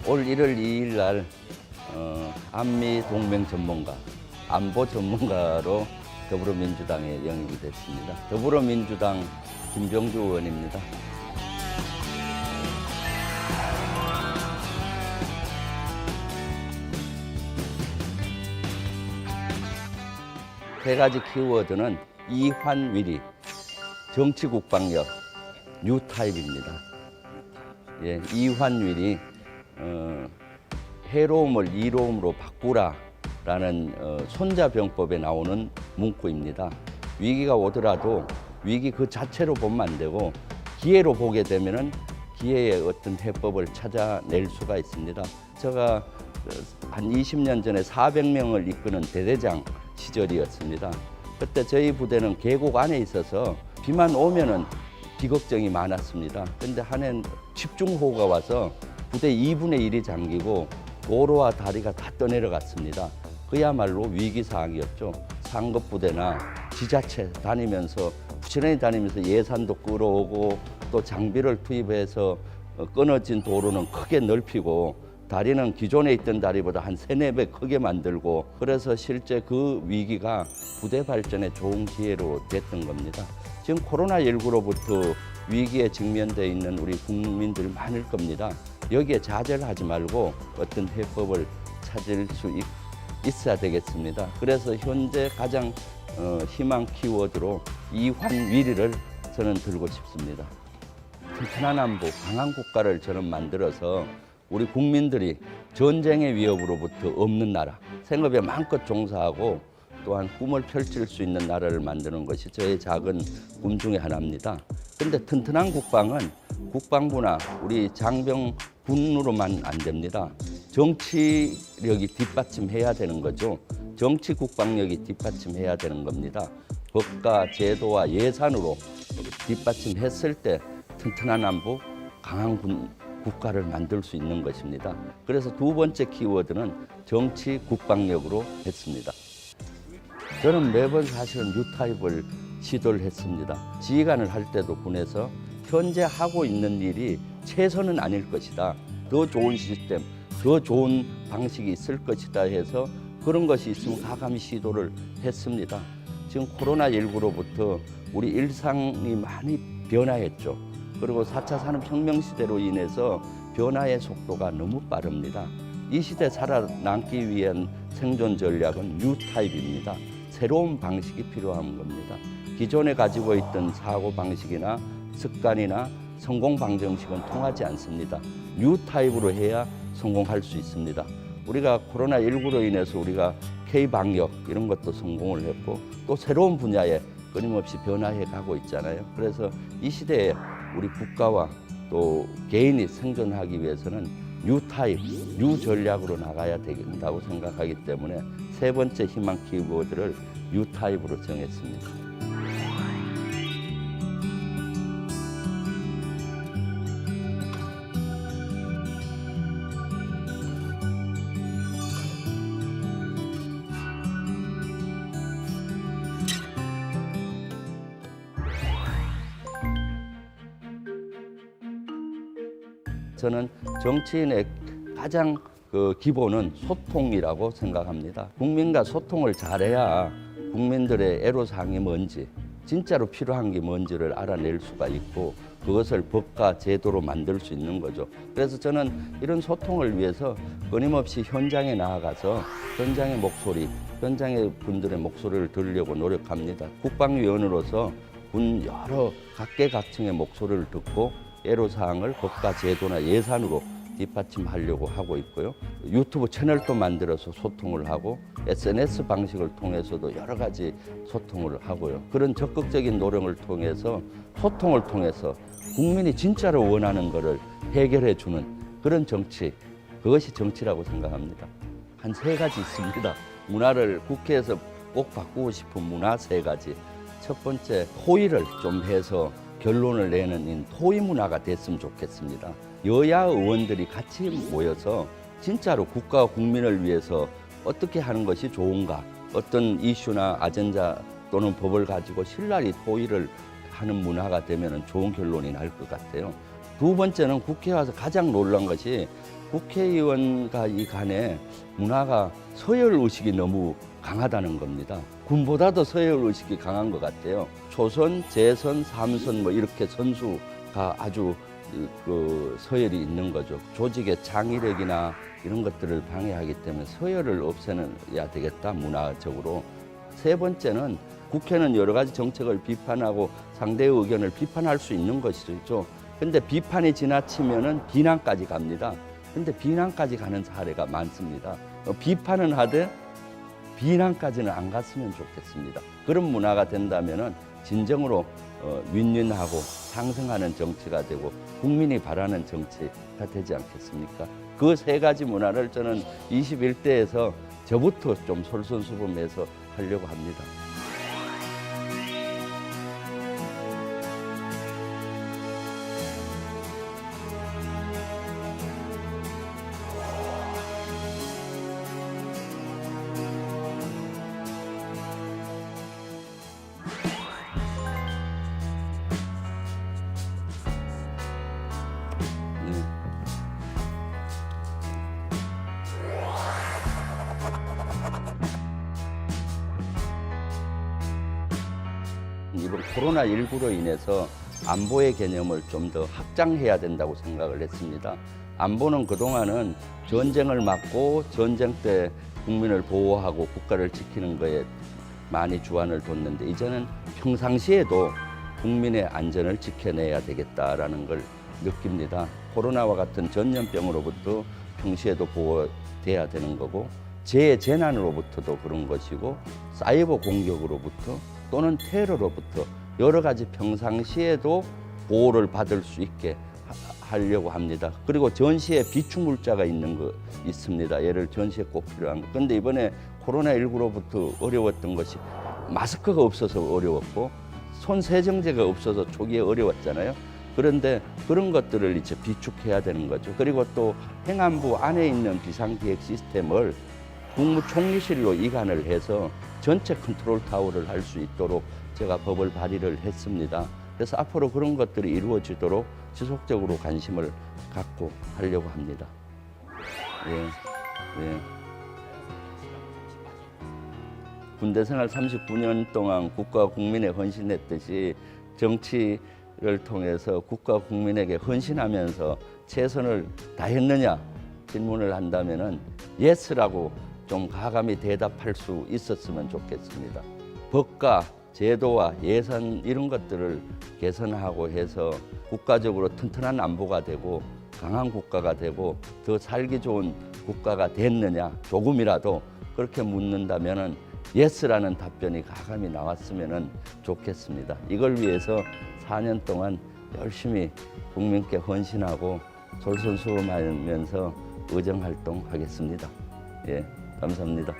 올 1월 2일 날 안미 동맹 전문가, 안보 전문가로 더불어민주당에 영입이 됐습니다. 더불어민주당 김병주 의원입니다. 세 가지 키워드는 이환위리, 정치국방력, 뉴타입입니다. 예, 이환위리, 해로움을 이로움으로 바꾸라라는 손자병법에 나오는 문구입니다. 위기가 오더라도 위기 그 자체로 보면 안 되고 기회로 보게 되면은 기회의 어떤 해법을 찾아낼 수가 있습니다. 제가 한 20년 전에 400명을 이끄는 대대장 시절이었습니다. 그때 저희 부대는 계곡 안에 있어서 비만 오면은 비걱정이 많았습니다. 그런데 한 해는 집중호우가 와서 부대 2분의 1이 잠기고 도로와 다리가 다 떠내려갔습니다. 그야말로 위기사항이었죠. 상급부대나 지자체 다니면서 부지런히 다니면서 예산도 끌어오고 또 장비를 투입해서 끊어진 도로는 크게 넓히고 다리는 기존에 있던 다리보다 한 3-4배 크게 만들고 그래서 실제 그 위기가 부대 발전에 좋은 기회로 됐던 겁니다. 지금 코로나19로부터 위기에 직면되어 있는 우리 국민들이 많을 겁니다. 여기에 자제를 하지 말고 어떤 해법을 찾을 수 있어야 되겠습니다. 그래서 현재 가장 희망 키워드로 이환위리를 저는 들고 싶습니다. 튼튼한 안보, 강한 국가를 저는 만들어서 우리 국민들이 전쟁의 위협으로부터 없는 나라, 생업에 마음껏 종사하고 또한 꿈을 펼칠 수 있는 나라를 만드는 것이 저의 작은 꿈 중에 하나입니다. 그런데 튼튼한 국방은 국방부나 우리 장병 군으로만 안 됩니다. 정치력이 뒷받침해야 되는 거죠. 정치 국방력이 뒷받침해야 되는 겁니다. 법과 제도와 예산으로 뒷받침했을 때 튼튼한 안보, 강한 국가를 만들 수 있는 것입니다. 그래서 두 번째 키워드는 정치 국방력으로 했습니다. 저는 매번 사실은 뉴타입을 시도를 했습니다. 지휘관을 할 때도 군에서 현재 하고 있는 일이 최선은 아닐 것이다. 더 좋은 시스템, 더 좋은 방식이 있을 것이다 해서 그런 것이 있으면 가감히 시도를 했습니다. 지금 코로나19로부터 우리 일상이 많이 변화했죠. 그리고 4차 산업혁명 시대로 인해서 변화의 속도가 너무 빠릅니다. 이 시대 살아남기 위한 생존 전략은 뉴타입입니다. 새로운 방식이 필요한 겁니다. 기존에 가지고 있던 사고 방식이나 습관이나 성공 방정식은 통하지 않습니다. 뉴타입으로 해야 성공할 수 있습니다. 우리가 코로나19로 인해서 우리가 K방역 이런 것도 성공을 했고 또 새로운 분야에 끊임없이 변화해 가고 있잖아요. 그래서 이 시대에 우리 국가와 또 개인이 생존하기 위해서는 뉴타입, 뉴 전략으로 나가야 된다고 생각하기 때문에 세 번째 희망 키워드를 뉴타입으로 정했습니다. 저는 정치인의 가장 기본은 소통이라고 생각합니다. 국민과 소통을 잘해야 국민들의 애로사항이 뭔지, 진짜로 필요한 게 뭔지를 알아낼 수가 있고 그것을 법과 제도로 만들 수 있는 거죠. 그래서 저는 이런 소통을 위해서 끊임없이 현장에 나아가서 현장의 목소리, 현장의 분들의 목소리를 들으려고 노력합니다. 국방위원으로서 군 여러 각계각층의 목소리를 듣고 애로사항을 법과 제도나 예산으로 뒷받침하려고 하고 있고요. 유튜브 채널도 만들어서 소통을 하고 SNS 방식을 통해서도 여러 가지 소통을 하고요. 그런 적극적인 노력을 통해서 소통을 통해서 국민이 진짜로 원하는 것을 해결해 주는 그런 정치, 그것이 정치라고 생각합니다. 한 3가지 있습니다. 문화를 국회에서 꼭 바꾸고 싶은 문화 3가지. 첫 번째, 토의를 좀 해서 결론을 내는 토의 문화가 됐으면 좋겠습니다. 여야 의원들이 같이 모여서 진짜로 국가와 국민을 위해서 어떻게 하는 것이 좋은가, 어떤 이슈나 아젠다 또는 법을 가지고 신랄히 토의를 하는 문화가 되면 좋은 결론이 날 것 같아요. 두 번째는 국회에 와서 가장 놀란 것이 국회의원과 이 간에 문화가 서열 의식이 너무 강하다는 겁니다. 군보다도 서열 의식이 강한 것 같아요. 초선, 재선, 삼선 뭐 이렇게 선수가 아주 그 서열이 있는 거죠. 조직의 창의력이나 이런 것들을 방해하기 때문에 서열을 없애야 되겠다, 문화적으로. 세 번째는 국회는 여러 가지 정책을 비판하고 상대의 의견을 비판할 수 있는 것이죠. 근데 비판이 지나치면은 비난까지 갑니다. 근데 비난까지 가는 사례가 많습니다. 비판은 하되 비난까지는 안 갔으면 좋겠습니다. 그런 문화가 된다면은 진정으로 윈윈하고 상승하는 정치가 되고 국민이 바라는 정치가 되지 않겠습니까? 그 세 가지 문화를 저는 21대에서 저부터 좀 솔선수범해서 하려고 합니다. 이번 코로나19로 인해서 안보의 개념을 좀 더 확장해야 된다고 생각을 했습니다. 안보는 그동안은 전쟁을 막고 전쟁 때 국민을 보호하고 국가를 지키는 거에 많이 주안을 뒀는데 이제는 평상시에도 국민의 안전을 지켜내야 되겠다라는 걸 느낍니다. 코로나와 같은 전염병으로부터 평시에도 보호돼야 되는 거고 재난으로부터도 그런 것이고 사이버 공격으로부터 또는 테러로부터 여러 가지 평상시에도 보호를 받을 수 있게 하려고 합니다. 그리고 전시에 비축물자가 있는 거 있습니다. 예를 전시에 꼭 필요한 거. 근데 이번에 코로나19로부터 어려웠던 것이 마스크가 없어서 어려웠고 손 세정제가 없어서 초기에 어려웠잖아요. 그런데 그런 것들을 이제 비축해야 되는 거죠. 그리고 또 행안부 안에 있는 비상기획 시스템을 국무총리실로 이관을 해서 전체 컨트롤 타워를 할 수 있도록 제가 법을 발의를 했습니다. 그래서 앞으로 그런 것들이 이루어지도록 지속적으로 관심을 갖고 하려고 합니다. 예, 예. 군대 생활 39년 동안 국가 국민에 헌신했듯이 정치를 통해서 국가 국민에게 헌신하면서 최선을 다했느냐 질문을 한다면은 예스라고 좀 가감히 대답할 수 있었으면 좋겠습니다. 법과 제도와 예산 이런 것들을 개선하고 해서 국가적으로 튼튼한 안보가 되고 강한 국가가 되고 더 살기 좋은 국가가 됐느냐 조금이라도 그렇게 묻는다면은 예스라는 답변이 가감히 나왔으면 좋겠습니다. 이걸 위해서 4년 동안 열심히 국민께 헌신하고 솔선수범하면서 의정활동하겠습니다. 예, 감사합니다.